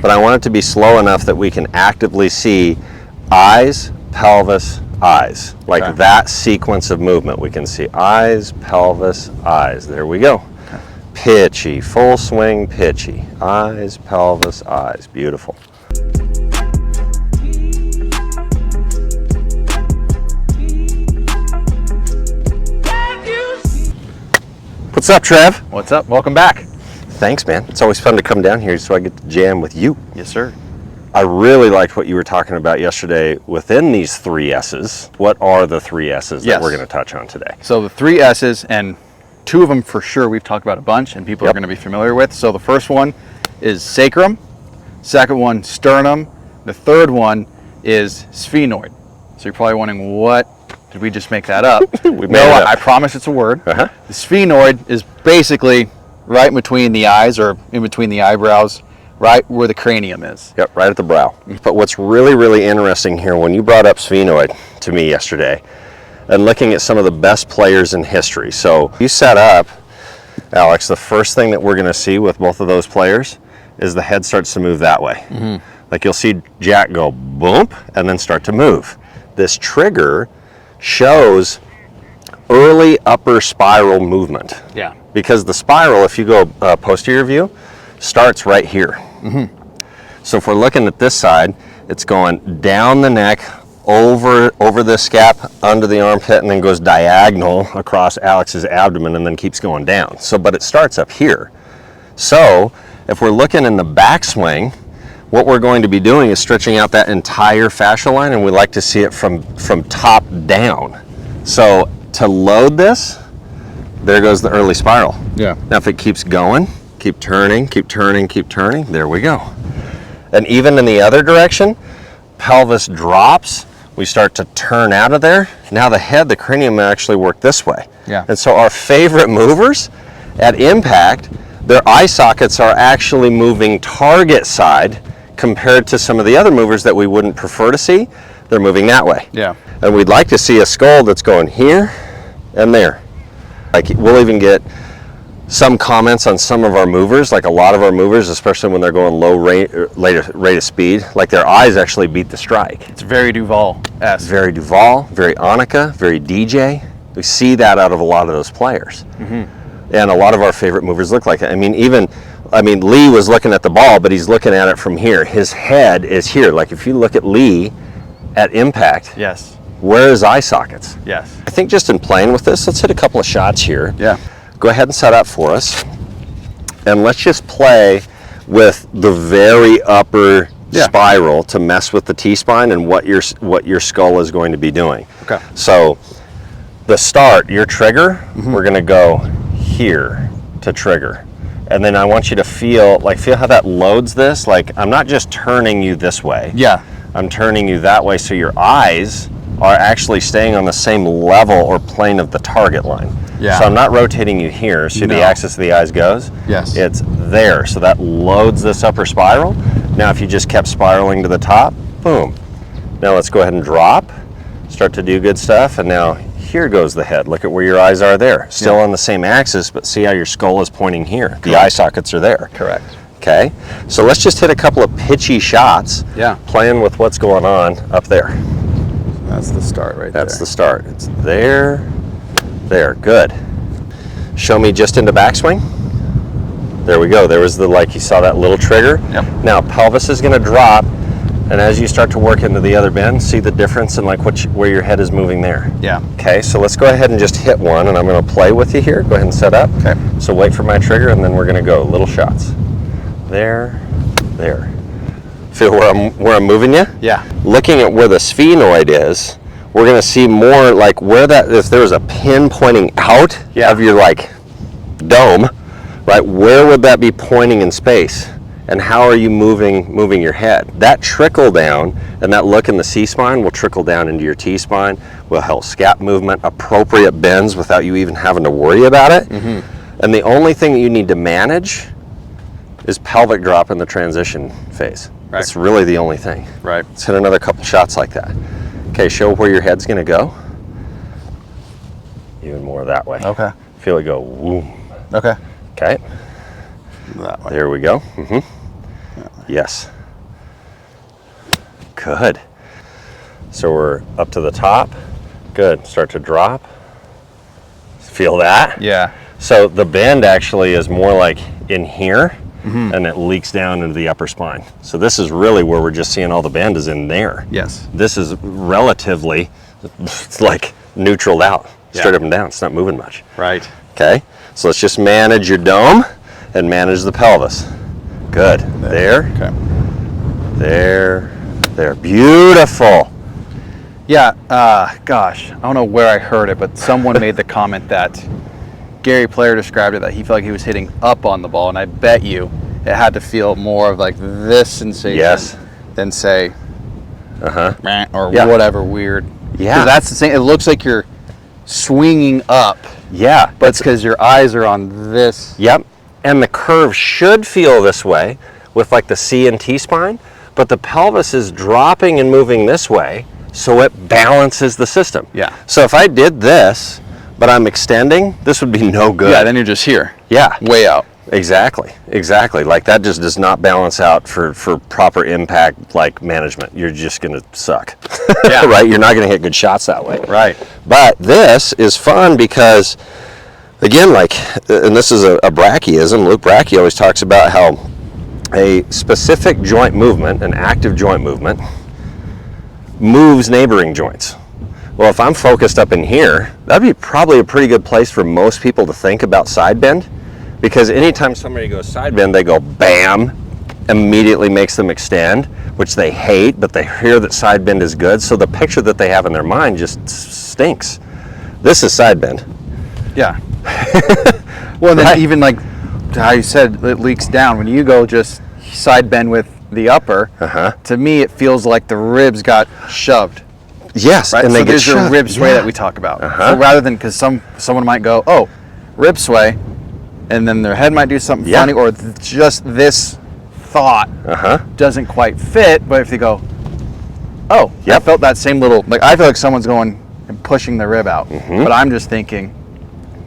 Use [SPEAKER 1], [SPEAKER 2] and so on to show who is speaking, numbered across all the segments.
[SPEAKER 1] but I want it to be slow enough that we can actively see eyes, pelvis, eyes. Like
[SPEAKER 2] okay.
[SPEAKER 1] That sequence of movement. We can see eyes, pelvis, eyes. There we go. Okay. Pitchy, full swing, pitchy. Eyes, pelvis, eyes. Beautiful. What's up, Trev?
[SPEAKER 2] What's up? Welcome back.
[SPEAKER 1] Thanks, man. It's always fun to come down here so I get to jam with you.
[SPEAKER 2] Yes, sir.
[SPEAKER 1] I really liked what you were talking about yesterday within these 3 S's. What are the 3 S's that we're going to touch on today?
[SPEAKER 2] So the 3 S's, and 2 of them for sure we've talked about a bunch and people are going to be familiar with. So the first one is sacrum, second one sternum, the third one is sphenoid. So you're probably wondering, what did we just make that up? I promise it's a word. The sphenoid is basically right between the eyes or in between the eyebrows, right where the cranium is.
[SPEAKER 1] Yep, right at the brow. But what's really, really interesting here, when you brought up sphenoid to me yesterday, and looking at some of the best players in history. So you set up, Alex, the first thing that we're going to see with both of those players is the head starts to move that way. Like you'll see Jack go boom and then start to move. This trigger shows early upper spiral movement.
[SPEAKER 2] Yeah.
[SPEAKER 1] Because the spiral, if you go posterior view, starts right here. So if we're looking at this side, it's going down the neck, over the scap, under the armpit, and then goes diagonal across Alex's abdomen and then keeps going down. So, but it starts up here. So if we're looking in the backswing, what we're going to be doing is stretching out that entire fascial line, and we like to see it from top down. So to load this, there goes the early spiral.
[SPEAKER 2] Yeah.
[SPEAKER 1] Now if it keeps going, keep turning, keep turning, keep turning, there we go. And even in the other direction, pelvis drops, we start to turn out of there. Now the head, the cranium actually work this way.
[SPEAKER 2] Yeah.
[SPEAKER 1] And so our favorite movers at impact, their eye sockets are actually moving target side compared to some of the other movers that we wouldn't prefer to see. They're moving that way.
[SPEAKER 2] Yeah.
[SPEAKER 1] And we'd like to see a skull that's going here and there. Like we'll even get some comments on some of our movers, like a lot of our movers, especially when they're going low rate of speed, like their eyes actually beat the strike.
[SPEAKER 2] It's very Duval-esque.
[SPEAKER 1] Very Duval, very Annika, very DJ. We see that out of a lot of those players. And a lot of our favorite movers look like it. I mean, Lee was looking at the ball, but he's looking at it from here. His head is here. Like if you look at Lee at impact,
[SPEAKER 2] yes.
[SPEAKER 1] Where is eye sockets?
[SPEAKER 2] Yes.
[SPEAKER 1] I think just in playing with this, let's hit a couple of shots here.
[SPEAKER 2] Yeah.
[SPEAKER 1] Go ahead and set up for us. And let's just play with the very upper spiral to mess with the T-spine and what your skull is going to be doing.
[SPEAKER 2] Okay.
[SPEAKER 1] So the start, your trigger, we're going to go here to trigger. And then I want you to feel how that loads this. Like I'm not just turning you this way.
[SPEAKER 2] Yeah.
[SPEAKER 1] I'm turning you that way so your eyes are actually staying on the same level or plane of the target line.
[SPEAKER 2] Yeah.
[SPEAKER 1] So I'm not rotating you here. See the axis of the eyes goes?
[SPEAKER 2] Yes.
[SPEAKER 1] It's there. So that loads this upper spiral. Now if you just kept spiraling to the top, boom. Now let's go ahead and drop, start to do good stuff, and now here goes the head. Look at where your eyes are there. Still on the same axis, but see how your skull is pointing here. Correct. The eye sockets are there.
[SPEAKER 2] Correct.
[SPEAKER 1] Okay, so let's just hit a couple of pitchy shots, playing with what's going on up there.
[SPEAKER 2] That's the start right there.
[SPEAKER 1] That's the start. It's there, good. Show me just into backswing. There we go. There was you saw that little trigger.
[SPEAKER 2] Yep.
[SPEAKER 1] Now pelvis is going to drop, and as you start to work into the other bend, see the difference in where your head is moving there.
[SPEAKER 2] Yeah.
[SPEAKER 1] Okay, so let's go ahead and just hit one, and I'm going to play with you here. Go ahead and set up.
[SPEAKER 2] Okay.
[SPEAKER 1] So wait for my trigger, and then we're going to go little shots. There. Feel where I'm moving you?
[SPEAKER 2] Yeah.
[SPEAKER 1] Looking at where the sphenoid is, we're going to see more like where that, if there was a pin pointing out of your dome, right? Where would that be pointing in space? And how are you moving your head? That trickle down and that look in the C-spine will trickle down into your T-spine, will help scap movement, appropriate bends without you even having to worry about it. And the only thing that you need to manage is pelvic drop in the transition phase. Right. It's really the only thing.
[SPEAKER 2] Right.
[SPEAKER 1] Let's hit another couple shots like that. Okay, show where your head's gonna go. Even more that way.
[SPEAKER 2] Okay.
[SPEAKER 1] Feel it go, whoom.
[SPEAKER 2] Okay.
[SPEAKER 1] Okay.
[SPEAKER 2] That way.
[SPEAKER 1] There we go. Yes. Good. So we're up to the top. Good. Start to drop. Feel that?
[SPEAKER 2] Yeah.
[SPEAKER 1] So the bend actually is more like in here, and it leaks down into the upper spine. So this is really where we're just seeing all the bend is in there.
[SPEAKER 2] Yes.
[SPEAKER 1] This is relatively, it's like neutraled out, straight up and down. It's not moving much.
[SPEAKER 2] Right.
[SPEAKER 1] Okay. So let's just manage your dome and manage the pelvis. Good. There.
[SPEAKER 2] Okay.
[SPEAKER 1] There. Beautiful.
[SPEAKER 2] Yeah. Gosh, I don't know where I heard it, but someone made the comment that Gary Player described it that he felt like he was hitting up on the ball, and I bet you it had to feel more of like this sensation than say, meh, or whatever weird.
[SPEAKER 1] Yeah.
[SPEAKER 2] 'Cause that's the same. It looks like you're swinging up.
[SPEAKER 1] Yeah.
[SPEAKER 2] But it's because your eyes are on this.
[SPEAKER 1] Yep. And the curve should feel this way with like the C and T spine, but the pelvis is dropping and moving this way, so it balances the system.
[SPEAKER 2] Yeah.
[SPEAKER 1] So if I did this, but I'm extending, this would be no good.
[SPEAKER 2] Yeah, then you're just here.
[SPEAKER 1] Yeah.
[SPEAKER 2] Way out.
[SPEAKER 1] Exactly. Like that just does not balance out for proper impact like management. You're just gonna suck.
[SPEAKER 2] Yeah.
[SPEAKER 1] Right? You're not gonna hit good shots that way.
[SPEAKER 2] Right.
[SPEAKER 1] But this is fun because, again, like, and this is a brachyism. Luke Brachy always talks about how a specific joint movement, an active joint movement, moves neighboring joints. Well, if I'm focused up in here, that'd be probably a pretty good place for most people to think about side bend, because anytime somebody goes side bend, they go bam, immediately makes them extend, which they hate, but they hear that side bend is good, so the picture that they have in their mind just stinks. This is side bend.
[SPEAKER 2] Yeah. Well, and then even like how you said, it leaks down. When you go just side bend with the upper, to me it feels like the ribs got shoved.
[SPEAKER 1] Yes,
[SPEAKER 2] right?
[SPEAKER 1] and
[SPEAKER 2] So
[SPEAKER 1] they get
[SPEAKER 2] there's your
[SPEAKER 1] shoved.
[SPEAKER 2] rib sway that we talk about. So rather than, because someone might go, oh, rib sway, and then their head might do something funny, or just this thought doesn't quite fit. But if they go, oh, I felt that same little, like I feel like someone's going and pushing the rib out, but I'm just thinking.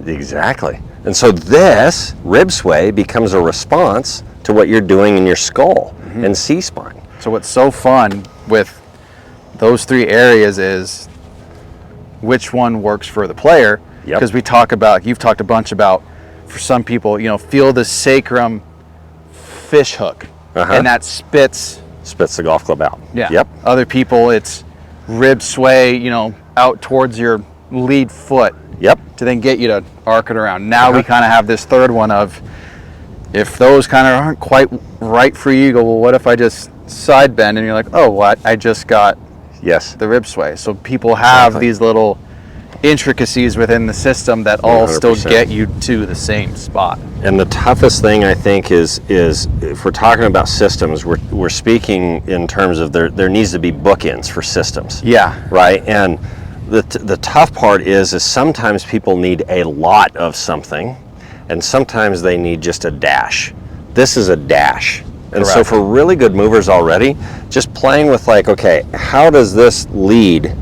[SPEAKER 1] Exactly. And so this rib sway becomes a response to what you're doing in your skull and C-spine.
[SPEAKER 2] So what's so fun with those three areas is which one works for the player. Because we talk about, you've talked a bunch about, for some people, feel the sacrum fish hook, and that spits
[SPEAKER 1] the golf club out.
[SPEAKER 2] Yeah.
[SPEAKER 1] Yep.
[SPEAKER 2] Other people, it's rib sway, out towards your lead foot.
[SPEAKER 1] Yep.
[SPEAKER 2] To then get you to arc it around. Now we kind of have this third one of, if those kind of aren't quite right for you, you go, well, what if I just side bend? And you're like, oh, what? I just got the rib sway. So people have these little intricacies within the system that all 100%. Still get you to the same spot.
[SPEAKER 1] And the toughest thing, I think, is if we're talking about systems, we're speaking in terms of there needs to be bookends for systems.
[SPEAKER 2] Yeah.
[SPEAKER 1] Right? And the tough part is sometimes people need a lot of something, and sometimes they need just a dash. This is a dash. And so for really good movers already, just playing with like, okay, how does this lead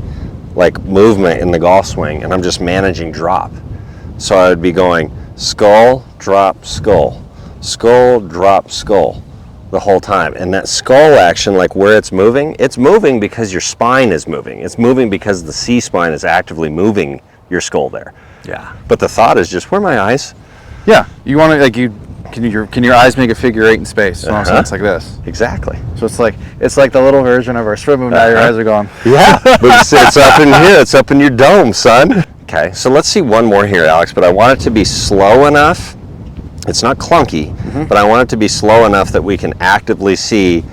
[SPEAKER 1] like movement in the golf swing? And I'm just managing drop. So I would be going skull, drop, skull, skull, drop, skull the whole time. And that skull action, like where it's moving because your spine is moving. It's moving because the C spine is actively moving your skull there.
[SPEAKER 2] Yeah.
[SPEAKER 1] But the thought is just, where are my eyes?
[SPEAKER 2] Yeah. You want to, like, can your eyes make a figure eight in space? So it's like this.
[SPEAKER 1] Exactly.
[SPEAKER 2] So it's like the little version of our swim move. Now your eyes are going.
[SPEAKER 1] Yeah. But it's up in here. It's up in your dome, son. Okay. So let's see one more here, Alex, but I want it to be slow enough. It's not clunky, but I want it to be slow enough that we can actively see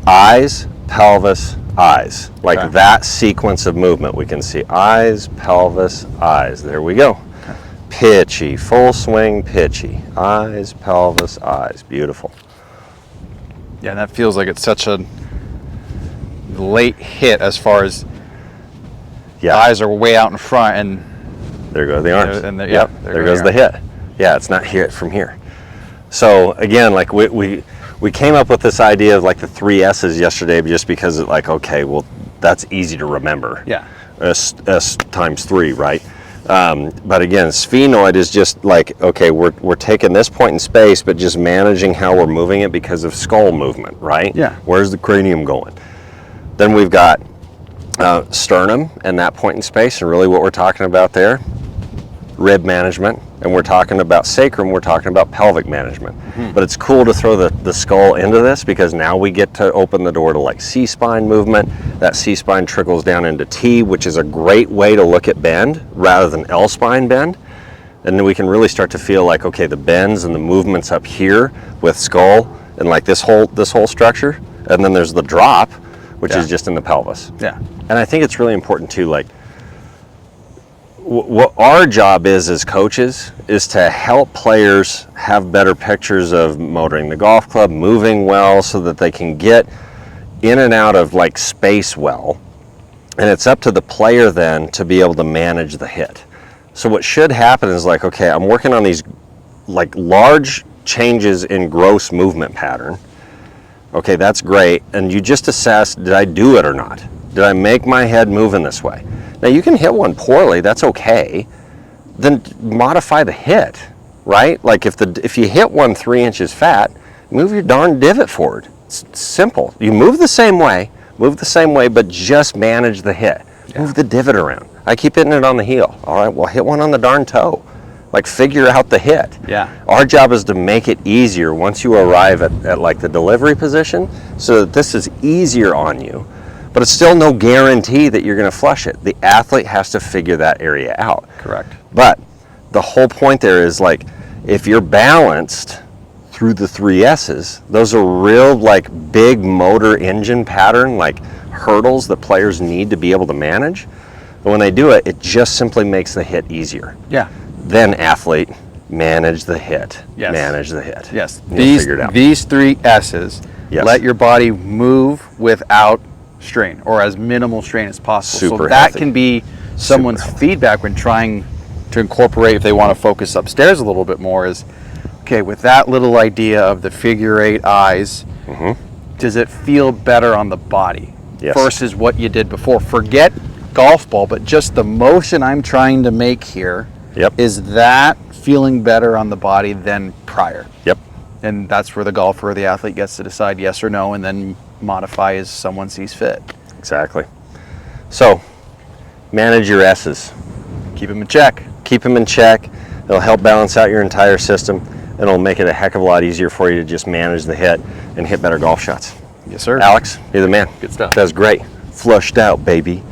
[SPEAKER 1] eyes, pelvis, eyes. Like that sequence of movement. We can see eyes, pelvis, eyes. There we go. Okay. Pitchy, full swing, pitchy. Eyes, pelvis, eyes. Beautiful.
[SPEAKER 2] Yeah, and that feels like it's such a late hit as far as eyes are way out in front, and
[SPEAKER 1] there go the arms.
[SPEAKER 2] There
[SPEAKER 1] goes the hit. Yeah, it's not hit from here. So again, like we came up with this idea of like the 3 S's yesterday, just because it's like, okay, well, that's easy to remember.
[SPEAKER 2] Yeah.
[SPEAKER 1] S times 3, right? But again, sphenoid is just like, okay, we're taking this point in space, but just managing how we're moving it because of skull movement, right?
[SPEAKER 2] Yeah.
[SPEAKER 1] Where's the cranium going? Then we've got sternum and that point in space, and really what we're talking about there, rib management, and we're talking about sacrum, we're talking about pelvic management. But it's cool to throw the skull into this because now we get to open the door to like C-spine movement. That C-spine trickles down into T, which is a great way to look at bend rather than L-spine bend. And then we can really start to feel like, okay, the bends and the movements up here with skull and like this whole structure. And then there's the drop, which is just in the pelvis.
[SPEAKER 2] Yeah.
[SPEAKER 1] And I think it's really important too, like, what our job is as coaches is to help players have better pictures of motoring the golf club, moving well so that they can get in and out of like space well. And it's up to the player then to be able to manage the hit. So what should happen is like, okay, I'm working on these like large changes in gross movement pattern. Okay, that's great. And you just assess, did I do it or not? Did I make my head move in this way? Now you can hit one poorly, that's okay. Then modify the hit, right? Like if you hit one 3 inches fat, move your darn divot forward. It's simple. You move the same way, but just manage the hit. Yeah. Move the divot around. I keep hitting it on the heel. All right, well hit one on the darn toe. Like figure out the hit.
[SPEAKER 2] Yeah.
[SPEAKER 1] Our job is to make it easier once you arrive at like the delivery position so that this is easier on you. But it's still no guarantee that you're going to flush it. The athlete has to figure that area out.
[SPEAKER 2] Correct.
[SPEAKER 1] But the whole point there is like, if you're balanced through the 3 S's, those are real like big motor engine pattern, like hurdles that players need to be able to manage. But when they do it, it just simply makes the hit easier.
[SPEAKER 2] Yeah.
[SPEAKER 1] Then athlete, manage the hit.
[SPEAKER 2] Yes.
[SPEAKER 1] Manage the hit.
[SPEAKER 2] Yes.
[SPEAKER 1] Figure it out.
[SPEAKER 2] These 3 S's,
[SPEAKER 1] Yes.
[SPEAKER 2] let your body move without strain or as minimal strain as possible.
[SPEAKER 1] Super
[SPEAKER 2] so that
[SPEAKER 1] healthy.
[SPEAKER 2] can be someone's feedback when trying to incorporate, if they want to focus upstairs a little bit more, is okay, with that little idea of the figure 8 eyes, does it feel better on the body versus what you did before? Forget golf ball, but just the motion I'm trying to make here, is that feeling better on the body than prior?
[SPEAKER 1] Yep.
[SPEAKER 2] And that's where the golfer or the athlete gets to decide yes or no, and then modify as someone sees fit.
[SPEAKER 1] Exactly. So, manage your S's.
[SPEAKER 2] Keep them in check.
[SPEAKER 1] Keep them in check. It'll help balance out your entire system, and it'll make it a heck of a lot easier for you to just manage the hit and hit better golf shots.
[SPEAKER 2] Yes, sir.
[SPEAKER 1] Alex, you're the man.
[SPEAKER 2] Good stuff.
[SPEAKER 1] That was great. Flushed out, baby.